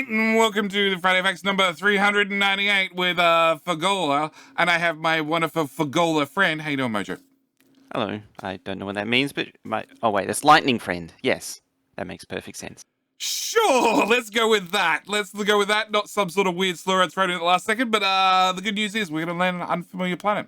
night, and welcome to the Friday Facts number 398 with Fulgora, and I have my wonderful Fulgora friend. How you doing, Mojo? Hello. I don't know what that means, but oh wait, that's lightning friend. Yes, that makes perfect sense. Sure, let's go with that. Let's go with that. Not some sort of weird slur I thrown in at the last second, but the good news is we're going to land on an unfamiliar planet.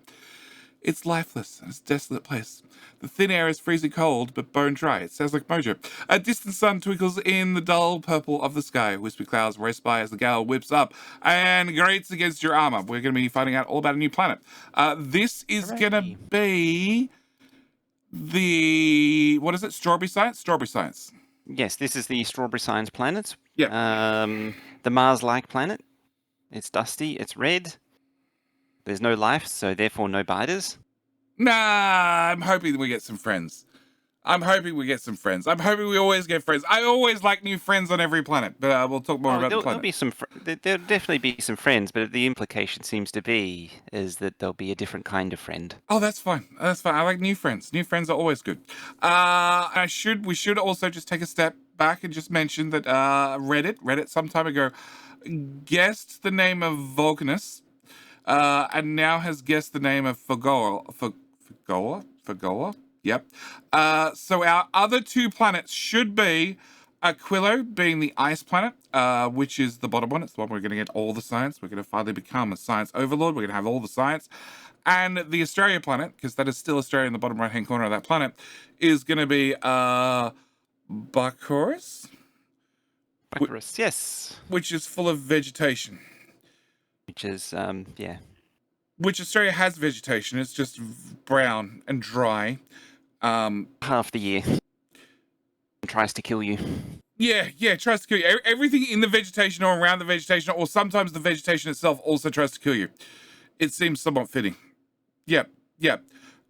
It's lifeless, and it's a desolate place. The thin air is freezing cold, but bone dry. It sounds like Mojo. A distant sun twinkles in the dull purple of the sky. Wispy clouds race by as the gale whips up and grates against your armor. We're going to be finding out all about a new planet. This is going to be the... what is it? Strawberry Science? Strawberry Science. Yes, this is the Strawberry Science planet. Yeah. The Mars-like planet. It's dusty. It's red. There's no life, so therefore no biters. Nah, I'm hoping we get some friends. I'm hoping we always get friends. I always like new friends on every planet, but we'll talk more about the planet. There'll definitely be some friends, but the implication seems to be is that there'll be a different kind of friend. Oh, that's fine. That's fine. I like new friends. New friends are always good. We should also just take a step back and just mention that Reddit some time ago guessed the name of Vulcanus, and now has guessed the name of Fulgora. Fulgora? Yep. So our other two planets should be Aquilo, being the ice planet, which is the bottom one. It's the one we're going to get all the science. We're going to finally become a science overlord. We're going to have all the science. And the Australia planet, because that is still Australia in the bottom right-hand corner of that planet, is going to be Bacchus. Bacchus, yes. Which is full of vegetation. Which is, yeah. Which Australia has vegetation. It's just brown and dry. Half the year. It tries to kill you. Yeah, it tries to kill you. Everything in the vegetation or around the vegetation, or sometimes the vegetation itself also tries to kill you. It seems somewhat fitting. Yep.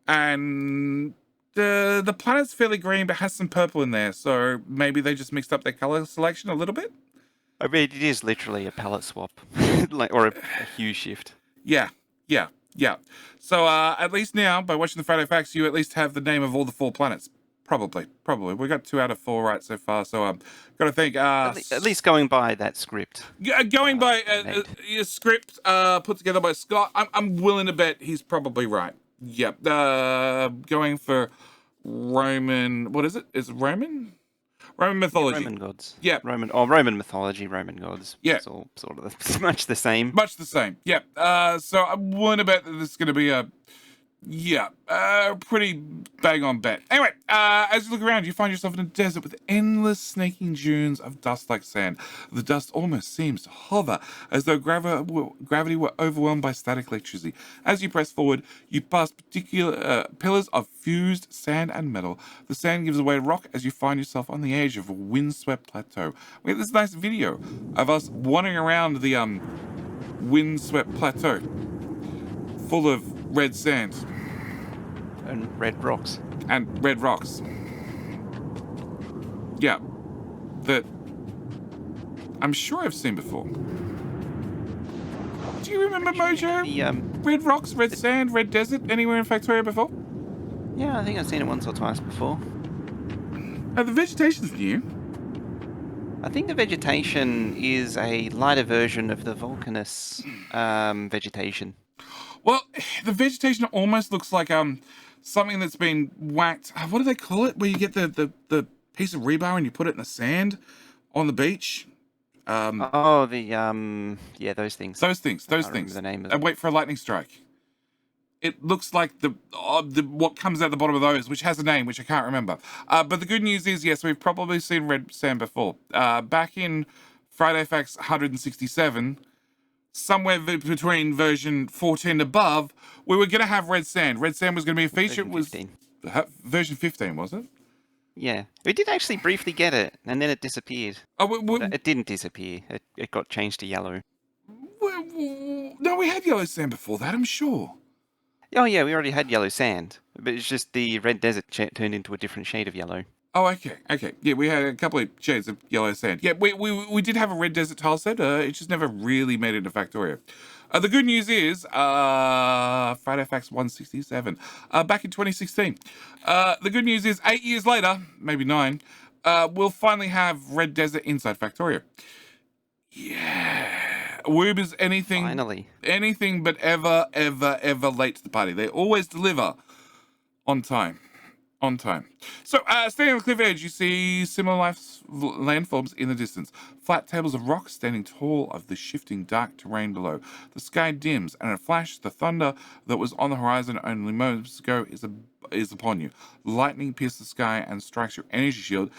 And the planet's fairly green, but has some purple in there, so maybe they just mixed up their color selection a little bit. I mean, it is literally a palette swap, or a hue shift. Yeah. So at least now, by watching the Friday Facts, you at least have the name of all the 4 planets. Probably. We got 2 out of 4 right so far. So got to thank at least going by that script. Going by a script put together by Scott. I'm willing to bet he's probably right. Yep. Going for Roman. What is it? Is it Roman? Roman mythology. Roman gods. Yeah. Roman mythology, Roman gods. Yeah. It's all sort of much the same. Much the same. Yep. So I'm willing to bet that this is going to be a pretty bang on bet. Anyway, as you look around, you find yourself in a desert with endless snaking dunes of dust like sand. The dust almost seems to hover, as though gravity were overwhelmed by static electricity. As you press forward, you pass particular pillars of fused sand and metal. The sand gives away rock as you find yourself on the edge of a windswept plateau. We have this nice video of us wandering around the windswept plateau, full of red sand. And red rocks. Yeah. That I'm sure I've seen before. Do you remember, Mojo? Red rocks, red sand, red desert, anywhere in Factorio before? Yeah, I think I've seen it once or twice before. The vegetation's new. I think the vegetation is a lighter version of the Vulcanus vegetation. Well, the vegetation almost looks like something that's been whacked. What do they call it? Where you get the piece of rebar and you put it in the sand on the beach. Those things. Those things. The name of them. And wait for a lightning strike. It looks like the what comes out the bottom of those, which has a name, which I can't remember. But the good news is, yes, we've probably seen red sand before. Back in Friday Facts 167. Somewhere between version 14 and above, we were going to have red sand. Red sand was going to be a feature. Version 15. It was version 15, was it? Yeah. We did actually briefly get it, and then it disappeared. Oh, it didn't disappear. It got changed to yellow. No, we had yellow sand before that, I'm sure. Oh, yeah, we already had yellow sand. But it's just the red desert turned into a different shade of yellow. Oh, okay. Yeah, we had a couple of shades of yellow sand. Yeah, we did have a red desert tile set. It just never really made it into Factorio. The good news is, Friday Facts 167, back in 2016. The good news is 8 years later, maybe 9, we'll finally have Red Desert inside Factorio. Yeah. Woob is Finally. anything but ever, ever, ever late to the party. They always deliver on time. On time. So, standing on the cliff edge, you see similar landforms in the distance. Flat tables of rock standing tall of the shifting dark terrain below. The sky dims, and in a flash, the thunder that was on the horizon only moments ago is upon you. Lightning pierces the sky and strikes your energy shield.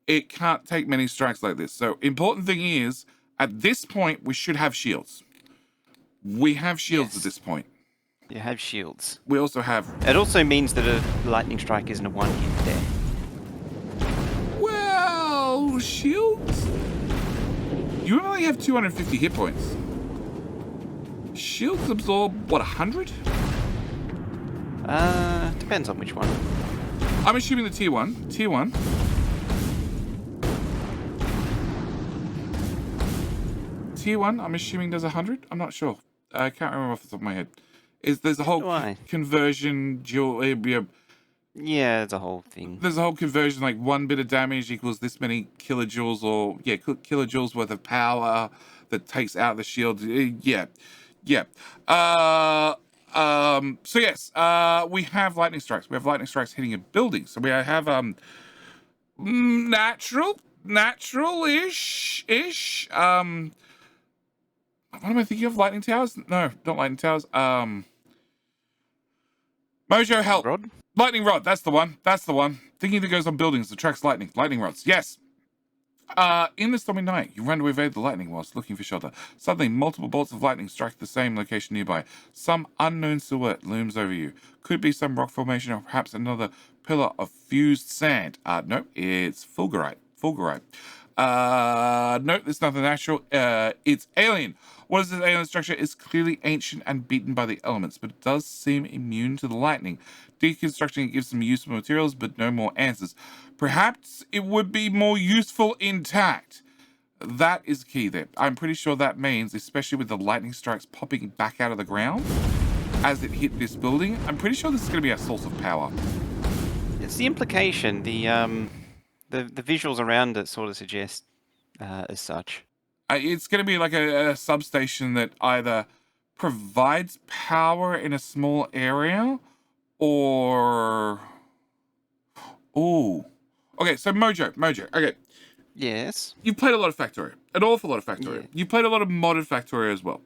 It can't take many strikes like this. So, important thing is, at this point, we should have shields. We have shields at this point. You have shields. We also have... It also means that a lightning strike isn't a one-hit death. Well, shields? You only have 250 hit points. Shields absorb, what, 100? Depends on which one. I'm assuming the tier 1. Tier 1. Tier 1, I'm assuming does 100? I'm not sure. I can't remember off the top of my head. There's a whole conversion Yeah, it's a whole thing. There's a whole conversion, like 1 bit of damage equals this many kilojoules, or kilojoules worth of power that takes out the shield. Yeah. So yes, we have lightning strikes. We have lightning strikes hitting a building. So we have natural-ish. What am I thinking of? Lightning towers? No, not lightning towers. Mojo, help. Rod? Lightning rod, that's the one. Thinking that goes on buildings, attracts lightning. Lightning rods, yes. In the stormy night, you run to evade the lightning whilst looking for shelter. Suddenly, multiple bolts of lightning strike the same location nearby. Some unknown silhouette looms over you. Could be some rock formation or perhaps another pillar of fused sand. Nope, it's fulgurite. Nope, there's nothing natural. It's alien. What is this alien structure? It's clearly ancient and beaten by the elements, but it does seem immune to the lightning. Deconstructing it gives some useful materials, but no more answers. Perhaps it would be more useful intact. That is key there. I'm pretty sure that means, especially with the lightning strikes popping back out of the ground as it hit this building, I'm pretty sure this is going to be our source of power. It's the implication. The visuals around it sort of suggest as such. It's going to be like a substation that either provides power in a small area or... Ooh. Okay, so Mojo. Okay. Yes. You've played a lot of Factorio. An awful lot of Factorio. Yeah. You've played a lot of modded Factorio as well.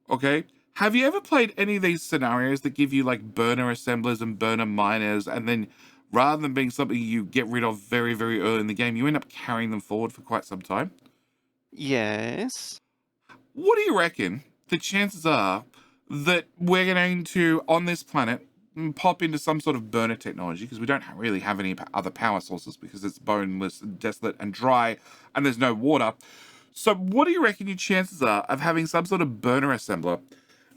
Okay? Have you ever played any of these scenarios that give you like burner assemblers and burner miners, and then rather than being something you get rid of very, very early in the game, you end up carrying them forward for quite some time? Yes. What do you reckon the chances are that we're going to, on this planet, pop into some sort of burner technology, because we don't really have any other power sources because it's boneless and desolate and dry and there's no water. So what do you reckon your chances are of having some sort of burner assembler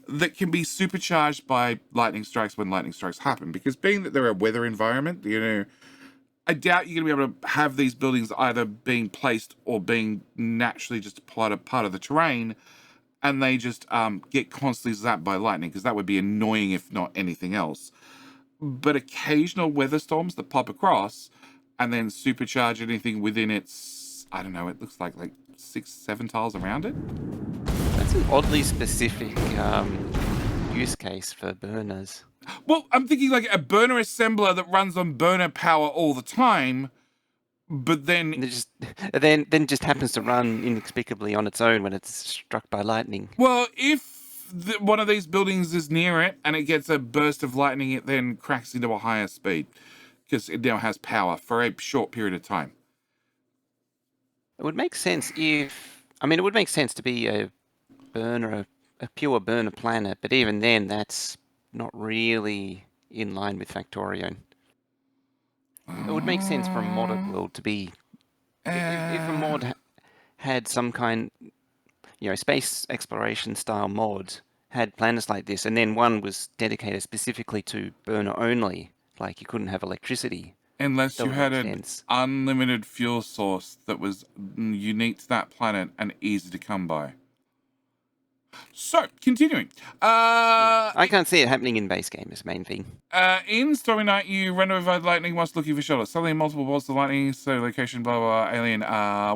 that can be supercharged by lightning strikes when lightning strikes happen? Because being that they're a weather environment, I doubt you're going to be able to have these buildings either being placed or being naturally just part of the terrain, and they just get constantly zapped by lightning, because that would be annoying if not anything else. But occasional weather storms that pop across and then supercharge anything within its, I don't know, it looks like 6-7 tiles around it. That's an oddly specific use case for burners. Well, I'm thinking like a burner assembler that runs on burner power all the time, but then... And then just happens to run inexplicably on its own when it's struck by lightning. Well, if one of these buildings is near it and it gets a burst of lightning, it then cracks into a higher speed because it now has power for a short period of time. It would make sense it would make sense to be a pure burner planet, but even then, that's not really in line with Factorio. It would make sense for a modded world to be... If a mod had some kind, space exploration style mod, had planets like this, and then one was dedicated specifically to burner only, like you couldn't have electricity. Unless you had an unlimited fuel source that was unique to that planet and easy to come by. So, continuing. I can't see it happening in base game is the main thing. In Stormy Night, you run over lightning whilst looking for shelter. Suddenly, multiple bolts of lightning, so location, blah, blah, blah, alien.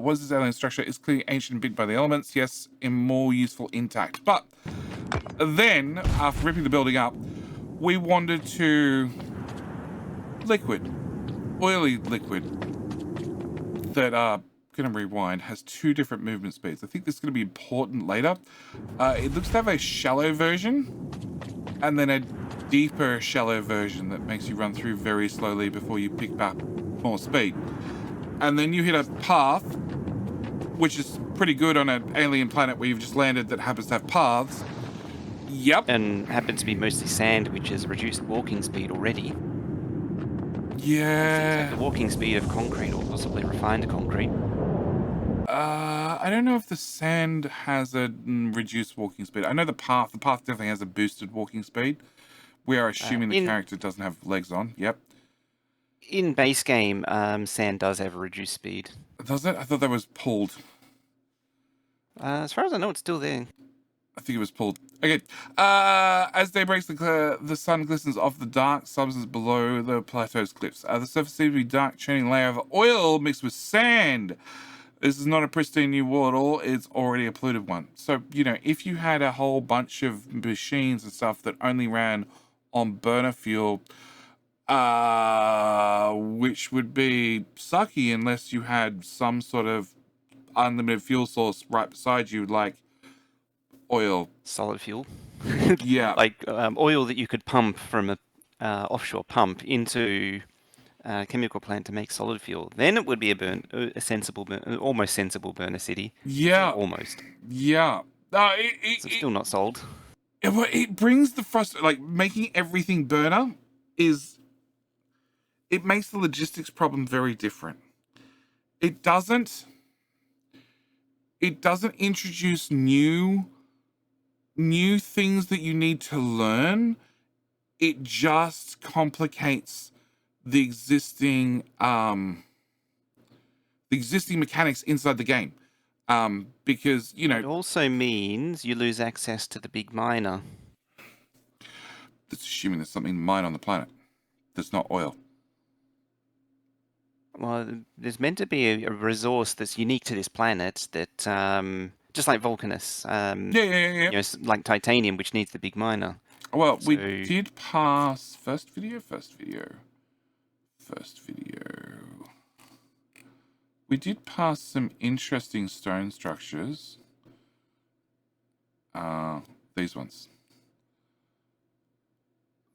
What is this alien structure? It's clearly ancient, bit by the elements. Yes, and more useful intact. But then, after ripping the building up, we wandered to liquid, oily liquid that, going to rewind, has 2 different movement speeds. I think this is going to be important later. It looks to have a shallow version and then a deeper shallow version that makes you run through very slowly before you pick back more speed. And then you hit a path, which is pretty good on an alien planet where you've just landed that happens to have paths. Yep. And happens to be mostly sand, which has reduced walking speed already. Yeah. Like the walking speed of concrete, or possibly refined concrete. I don't know if the sand has a reduced walking speed. I know the path definitely has a boosted walking speed. We are assuming the character doesn't have legs on. Yep. In base game, sand does have a reduced speed. Does it? I thought that was pulled. As far as I know, it's still there. I think it was pulled. Okay. As day breaks, the sun glistens off the dark substance below the plateau's cliffs. The surface seems to be dark, churning layer of oil mixed with sand. This is not a pristine new wall at all. It's already a polluted one. So, you know, if you had a whole bunch of machines and stuff that only ran on burner fuel, which would be sucky unless you had some sort of unlimited fuel source right beside you, like oil. Solid fuel. Yeah. Like oil that you could pump from a offshore pump into a chemical plant to make solid fuel. Then it would be a sensible, almost sensible burner city. Yeah. Almost. Yeah. So still not sold. It brings the frustration, like making everything burner it makes the logistics problem very different. It doesn't introduce new things that you need to learn. It just complicates the existing mechanics inside the game. Because, you know, it also means you lose access to the big miner. That's assuming there's something mined on the planet that's not oil. Well, there's meant to be a resource that's unique to this planet that, just like Vulcanus, Yeah. you know, like titanium, which needs the big miner. Well, we did pass first video. We did pass some interesting stone structures. These ones.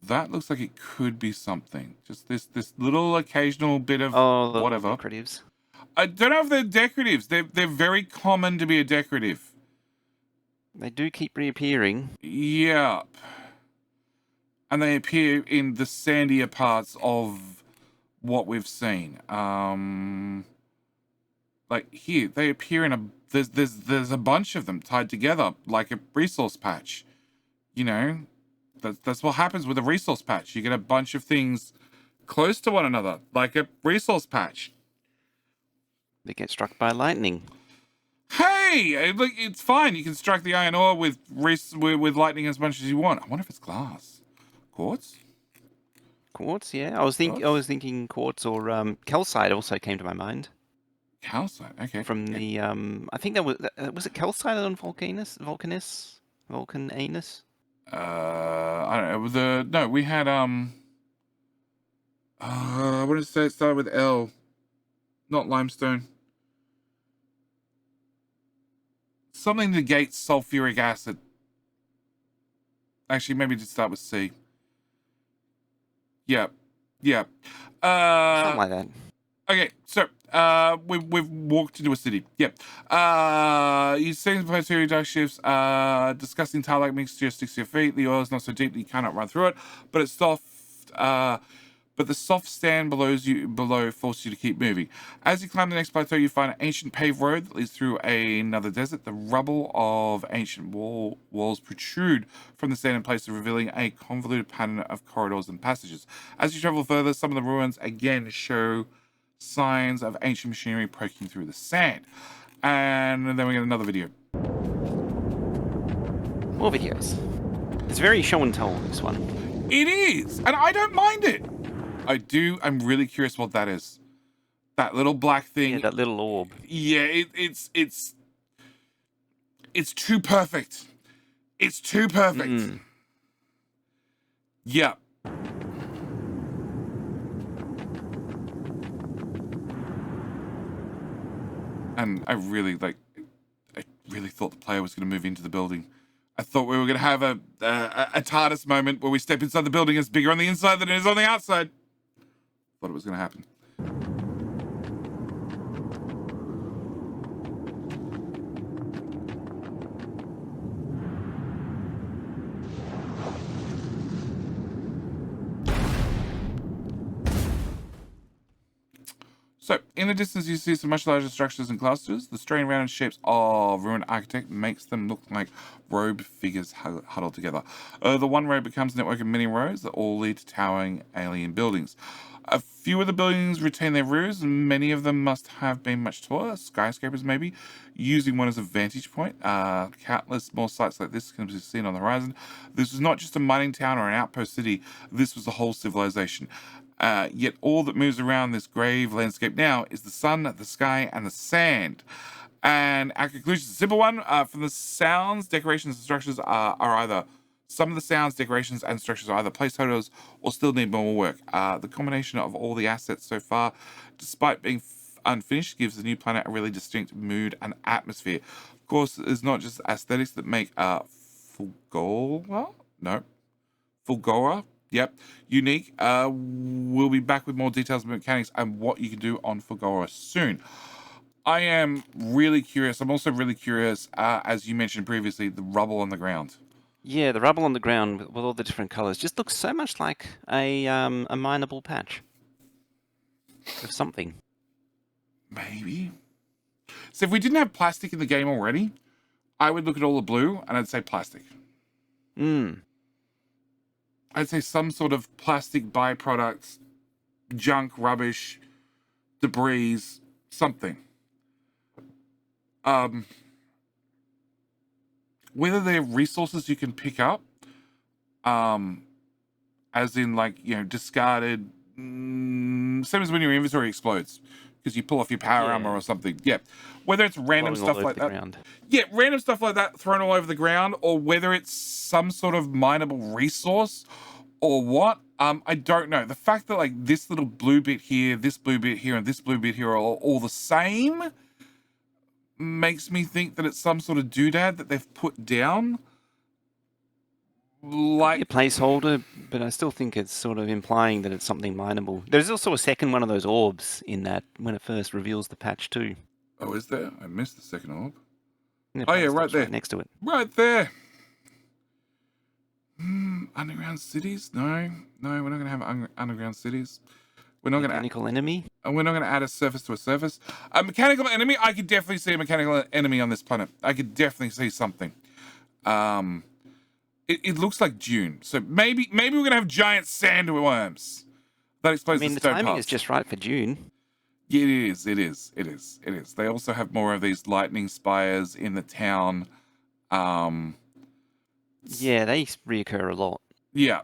That looks like it could be something. Just this little occasional bit of whatever. Decoratives. I don't know if they're decoratives. They're very common to be a decorative. They do keep reappearing. Yeah. And they appear in the sandier parts of what we've seen. Like here, they appear in there's a bunch of them tied together like a resource patch. You know, that's what happens with a resource patch. You get a bunch of things close to one another, like a resource patch. They get struck by lightning. Hey, look, it's fine. You can strike the iron ore with lightning as much as you want. I wonder if it's glass, quartz. Quartz, yeah. I was thinking quartz or calcite also came to my mind. Calcite, okay. From the I think that was it calcite on Vulcanus? I don't know. We had what did it say? It started with L, not limestone. Something negates sulfuric acid. Actually, maybe just start with C. Yeah. Something like that. Okay, so we've walked into a city. Yep. You're seeing the Factorio dark shifts. Disgusting tar-like mixture sticks to your feet. The oil is not so deep that you cannot run through it, but it's soft. But the soft sand below forces you to keep moving. As you climb the next plateau, you find an ancient paved road that leads through another desert. The rubble of ancient walls protrude from the sand in places, revealing a convoluted pattern of corridors and passages. As you travel further, some of the ruins again show signs of ancient machinery poking through the sand. And then we get another video. More videos. It's very show and tell, this one. It is, and I don't mind it. I do. I'm really curious what that is. That little black thing. Yeah, that little orb. Yeah, it's too perfect. It's too perfect. Mm. Yeah. And I really thought the player was going to move into the building. I thought we were going to have a TARDIS moment where we step inside the building. It's bigger on the inside than it is on the outside. Thought it was going to happen. So, in the distance, you see some much larger structures and clusters. The strange rounded shapes of ruined architect makes them look like robed figures huddled together. The one row becomes a network of many rows that all lead to towering alien buildings. A few of the buildings retain their roofs, and many of them must have been much taller, skyscrapers maybe, using one as a vantage point. Countless more sites like this can be seen on the horizon. This was not just a mining town or an outpost city, this was a whole civilization. Yet all that moves around this grave landscape now is the sun, the sky, and the sand. And our conclusion is a simple one. From the sounds, decorations, and structures are either some of the sounds, decorations, and structures are either placeholders or still need more work. The combination of all the assets so far, despite being unfinished, gives the new planet a really distinct mood and atmosphere. Of course, it's not just aesthetics that make Fulgora? No. Fulgora? Yep, unique. We'll be back with more details about mechanics and what you can do on Fulgora soon. I am really curious. I'm also really curious, as you mentioned previously, the rubble on the ground. Yeah, the rubble on the ground with all the different colors just looks so much like a mineable patch of something. Maybe. So if we didn't have plastic in the game already, I would look at all the blue and I'd say plastic. I'd say some sort of plastic byproducts, junk, rubbish, debris, something. Whether they're resources you can pick up, as in discarded, same as when your inventory explodes because you pull off your power armor or something. Yeah, whether it's random Blowing all stuff like over the that. ground. Yeah, random stuff like that thrown all over the ground, or whether it's some sort of mineable resource or what. I don't know. The fact that this little blue bit here, this blue bit here, and this blue bit here are all the same makes me think that it's some sort of doodad that they've put down. A placeholder, but I still think it's sort of implying that it's something mineable. There's also a second one of those orbs in that when it first reveals the patch too. Oh, is there? I missed the second orb. Oh yeah, right there. Right next to it. Right there. Underground cities? No, we're not going to have underground cities. We're not going to Mechanical enemy? And we're not going to add a surface to a surface. A mechanical enemy? I could definitely see a mechanical enemy on this planet. I could definitely see something. It looks like Dune. So maybe we're going to have giant sandworms. That explains the timing is just right for Dune. Yeah, it is. They also have more of these lightning spires in the town. Yeah, they reoccur a lot. Yeah.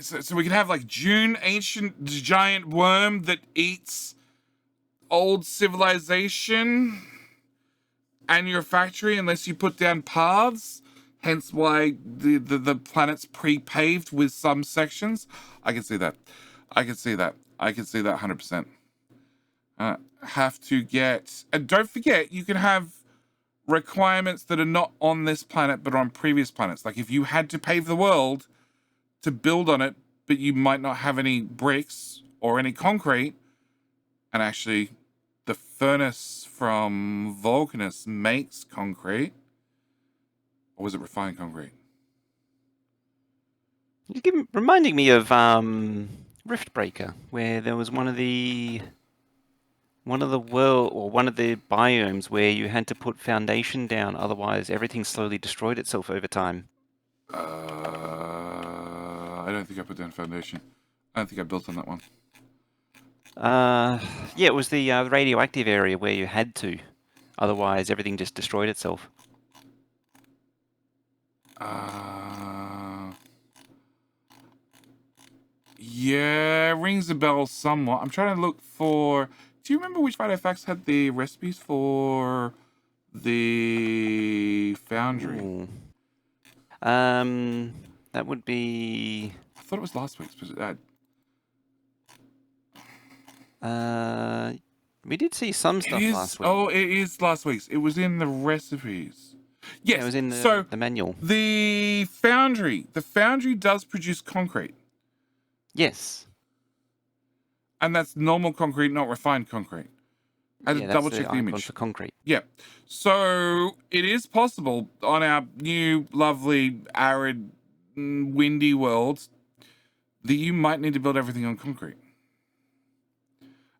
So we can have Dune, ancient giant worm that eats old civilization and your factory unless you put down paths. Hence why the planet's pre-paved with some sections. I can see that. 100%. Have to get... And don't forget, you can have requirements that are not on this planet but on previous planets. Like if you had to pave the world to build on it, but you might not have any bricks or any concrete, and actually the furnace from Vulcanus makes concrete. Or was it refined concrete? You're reminding me of Riftbreaker, where there was one of the biomes where you had to put foundation down, otherwise everything slowly destroyed itself over time. I don't think I put down foundation. I don't think I built on that one. Yeah, it was the radioactive area where you had to, otherwise everything just destroyed itself. Yeah, rings a bell somewhat. I'm trying to look for. Do you remember which Facts had the recipes for the foundry? Ooh. That would be. I thought it was last week's. Was We did see some it stuff is. last week. Oh, it is last week's. It was in the recipes. Yeah, it Yes. was in So the manual. the foundry. The foundry does produce concrete, Yes. and that's normal concrete, not refined concrete. I had Yeah, to that's double the check the icon image. for concrete. Yeah. So it is possible on our new, lovely, arid, windy world that you might need to build everything on concrete.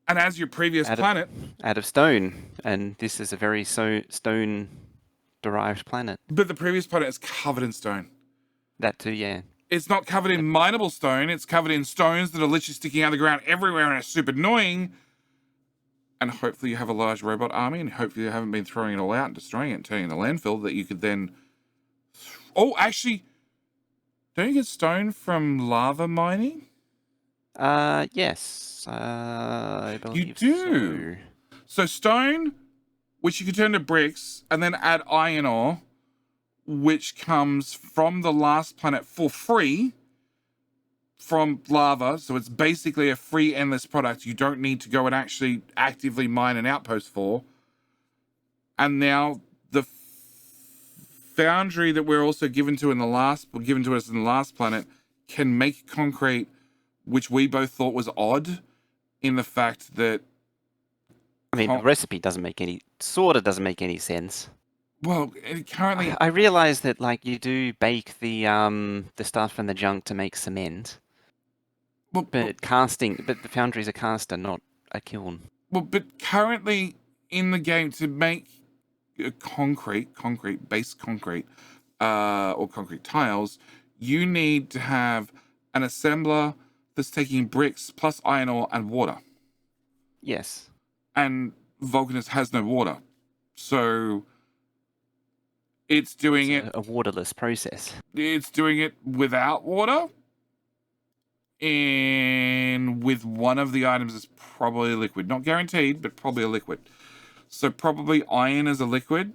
And as your previous planet. Out of stone. And this is a very stone derived planet. But the previous planet is covered in stone. That too, yeah. It's not covered in mineable stone. It's covered in stones that are literally sticking out of the ground everywhere and are super annoying. And hopefully you have a large robot army, and hopefully you haven't been throwing it all out and destroying it and turning it into landfill that you could then... Oh, actually, don't you get stone from lava mining? Yes. I believe You do. So stone, which you can turn to bricks, and then add iron ore, which comes from the last planet for free from lava. So it's basically a free endless product. You don't need to go and actually actively mine an outpost for. And now the foundry that we're also given to us in the last planet can make concrete, which we both thought was odd in the fact that... I mean, the recipe doesn't make any sense. Well, currently... I realize that, like, you do bake the stuff and the junk to make cement. But the foundry's a caster, not a kiln. Well, but currently in the game, to make base concrete, or concrete tiles, you need to have an assembler that's taking bricks plus iron ore and water. Yes. And Vulcanus has no water. So it's doing a waterless process. It's doing it without water. And with one of the items is probably a liquid. Not guaranteed, but probably a liquid. So probably iron as a liquid.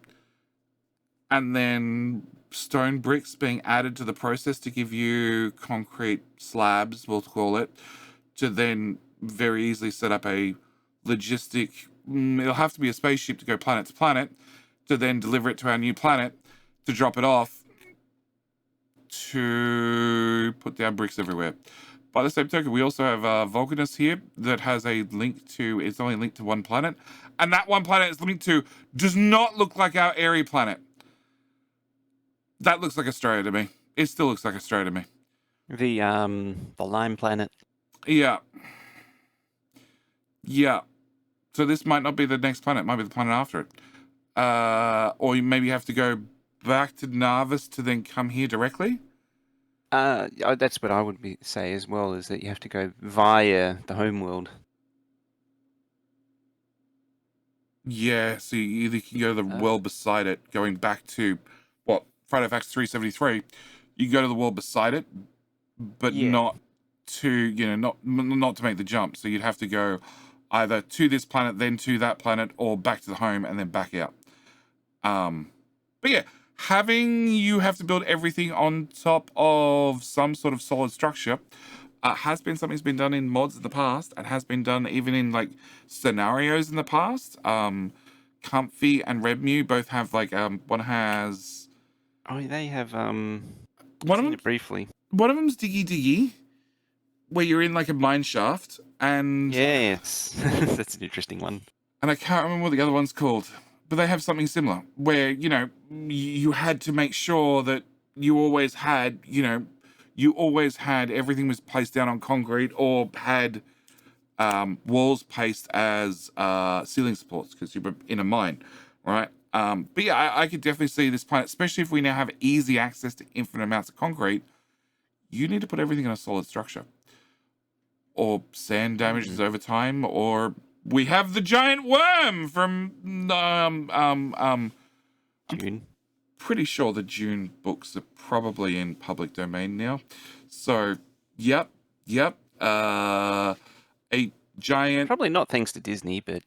And then stone bricks being added to the process to give you concrete slabs, we'll call it, to then very easily set up a logistic... It'll have to be a spaceship to go planet to planet, to then deliver it to our new planet, to drop it off, to put down bricks everywhere. By the same token, we also have Vulcanus here that has a link to... It's only linked to one planet. And that one planet it's linked to does not look like our airy planet. That looks like Australia to me. It still looks like Australia to me. The lime planet. Yeah. Yeah. So this might not be the next planet. It might be the planet after it. Or you maybe have to go back to Narvis to then come here directly. That's what I would say as well, is that you have to go via the homeworld. Yeah, so you either can go to the world beside it, going back to, what, Friday Facts 373. You can go to the world beside it, but not to, not to make the jump. So you'd have to go either to this planet, then to that planet, or back to the home and then back out. But yeah, having you have to build everything on top of some sort of solid structure has been something that's been done in mods in the past, and has been done even in like scenarios in the past. Comfy and Redmu both have like one has... Oh, they have one of them briefly. One of them's Diggy Diggy, where you're in like a mine shaft, and yes, that's an interesting one. And I can't remember what the other one's called, but they have something similar where you had to make sure that you always had everything was placed down on concrete or had walls placed as ceiling supports because you were in a mine, right? But yeah, I could definitely see this planet, especially if we now have easy access to infinite amounts of concrete. You need to put everything in a solid structure, or sand damages over time, or we have the giant worm from Dune. pretty sure the Dune books are probably in public domain now. So, yep. A giant. Probably not thanks to Disney, but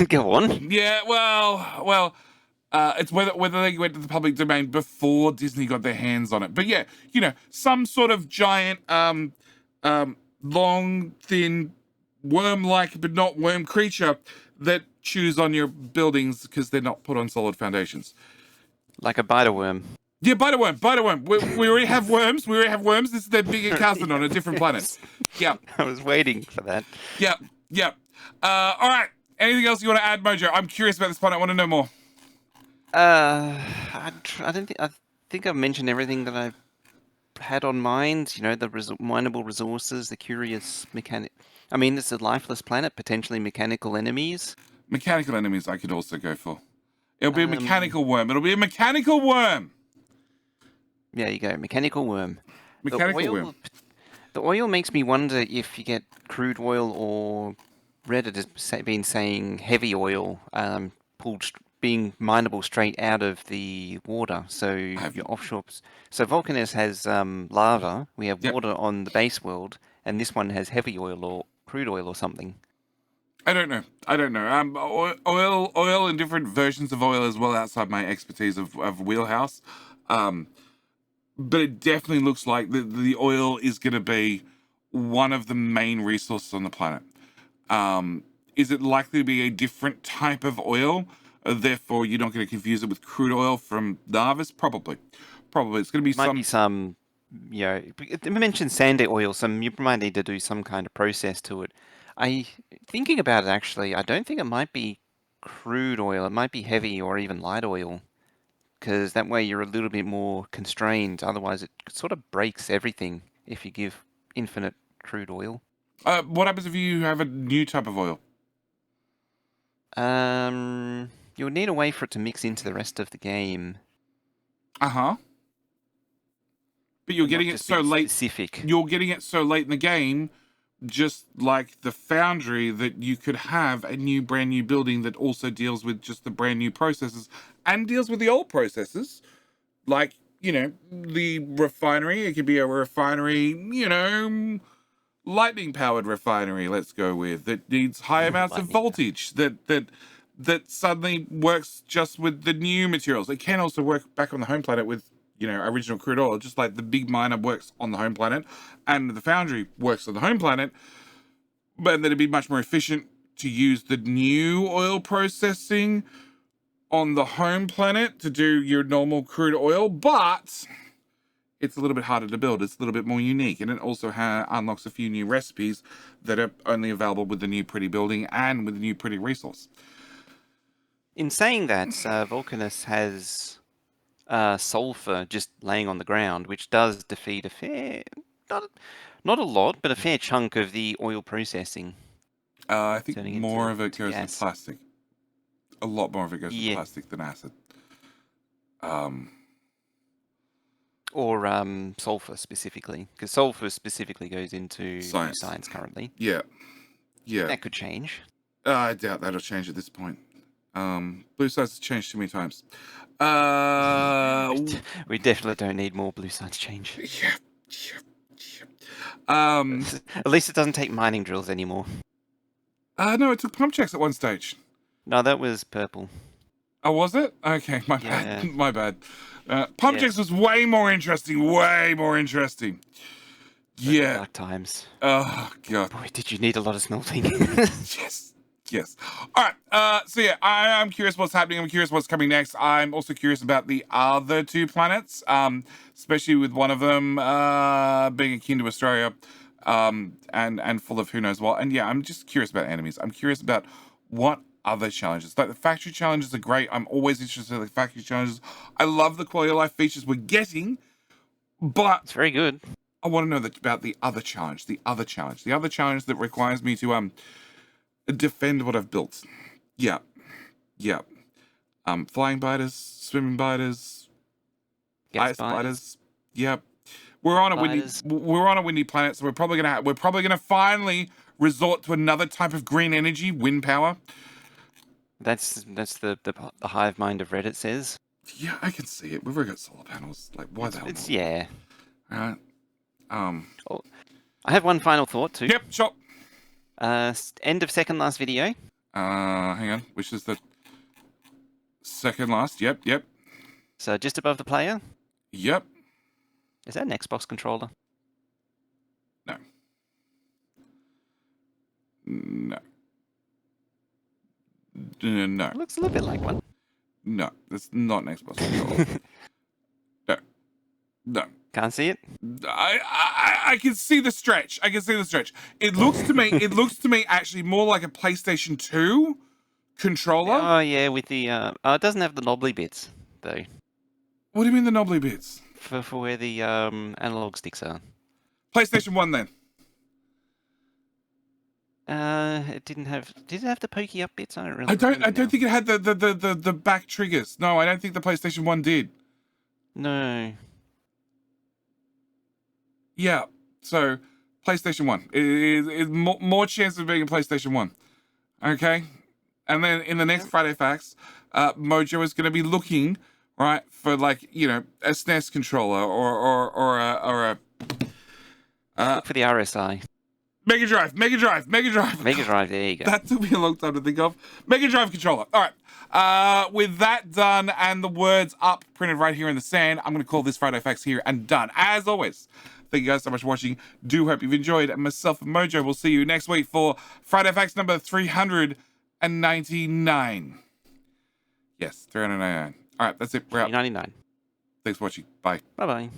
go on. Yeah, well, it's whether they went to the public domain before Disney got their hands on it. But yeah, some sort of giant, long, thin, worm-like but not worm creature that chews on your buildings because they're not put on solid foundations. Like a biter worm. Yeah, biter worm. We already have worms. This is their bigger cousin on a different planet. Yeah. I was waiting for that. Yep. All right. Anything else you want to add, Mojo? I'm curious about this planet. I want to know more. I don't think I think I've mentioned everything that I had on mind. The mineable resources, the curious mechanic. I mean, it's a lifeless planet, potentially mechanical enemies. Mechanical enemies I could also go for. It'll be a mechanical worm. It'll be a mechanical worm. There you go, mechanical worm. Mechanical worm. The oil makes me wonder if you get crude oil or Reddit has been saying heavy oil being mineable straight out of the water. So your offshore. So Vulcanus has lava. We have water on the base world, and this one has heavy oil or crude oil or something. I don't know. Oil and different versions of oil is well outside my expertise of wheelhouse. But it definitely looks like the oil is going to be one of the main resources on the planet. Is it likely to be a different type of oil? Therefore, you're not going to confuse it with crude oil from Narvis? Probably. It's going to be some. It mentioned sandy oil, you might need to do some kind of process to it. Thinking about it, actually, I don't think it might be crude oil. It might be heavy or even light oil, because that way you're a little bit more constrained. Otherwise, it sort of breaks everything if you give infinite crude oil. What happens if you have a new type of oil? You would need a way for it to mix into the rest of the game. But you're getting it so late. Specific. You're getting it so late in the game, just like the Foundry, that you could have a brand new building that also deals with just the brand new processes and deals with the old processes. Like, the refinery. It could be a refinery, lightning powered refinery, let's go with, that needs high amounts of voltage, that suddenly works just with the new materials. It can also work back on the home planet with original crude oil, just like the big miner works on the home planet and the Foundry works on the home planet. But then it'd be much more efficient to use the new oil processing on the home planet to do your normal crude oil, but it's a little bit harder to build. It's a little bit more unique, and it also unlocks a few new recipes that are only available with the new pretty building and with the new pretty resource. In saying that, Vulcanus has sulfur just laying on the ground, which does defeat a fair, not a lot, but a fair chunk of the oil processing. I think more of it goes to plastic. A lot more of it goes to plastic than acid. Or sulfur specifically, because sulfur specifically goes into science currently. Yeah. That could change. I doubt that'll change at this point. Blue sides has changed too many times. We definitely don't need more blue sides change. Yeah. At least it doesn't take mining drills anymore. No, it took pump checks at one stage. No, that was purple. Oh, was it? Okay, my bad. My bad. Pump checks was way more interesting. Yeah. Dark times. Oh, God. Boy, did you need a lot of smelting. Yes. All right. So yeah, I'm curious what's happening. I'm curious what's coming next. I'm also curious about the other two planets, especially with one of them being akin to Australia, and full of who knows what. And yeah, I'm just curious about enemies. I'm curious about what other challenges. Like the factory challenges are great. I'm always interested in the factory challenges. I love the quality of life features we're getting, but it's very good. I want to know about the other challenge. The other challenge that requires me to defend what I've built. Yeah. Flying biters, swimming biters, ice biters. Yep. We're on a windy planet, so we're probably gonna finally resort to another type of green energy, wind power. That's the hive mind of Reddit says. Yeah, I can see it. We've already got solar panels. Like, why the hell It's not? yeah. Alright. Oh, I have one final thought too. Yep, sure. End of second last video. Hang on. Which is the second last? Yep. So just above the player. Yep. Is that an Xbox controller? No. No. No. It looks a little bit like one. No. That's not an Xbox controller. No. Can't see it. I can see the stretch. I can see the stretch. It looks to me. It looks to me actually more like a PlayStation 2 controller. Oh yeah, with the oh, it doesn't have the knobbly bits though. What do you mean the knobbly bits? For where the analog sticks are. PlayStation 1 then. It didn't have. Did it have the pokey up bits? I don't really. I remember don't now. think it had the back triggers. No, I don't think the PlayStation 1 did. No. Yeah. So PlayStation 1 is more chance of being a PlayStation 1. Okay. And then in the next Friday Facts, Mojo is going to be looking, right, for like, you know, a SNES controller or a Look for the RSI. Mega Drive. Mega Drive. There you go. That took me a long time to think of. Mega Drive controller. All right. With that done and the words up printed right here in the sand, I'm going to call this Friday Facts here and done. As always, thank you guys so much for watching. Do hope you've enjoyed. And myself and Mojo will see you next week for Friday Facts number 399. Yes, 399. All right, that's it. We're out. 99. Thanks for watching. Bye. Bye bye.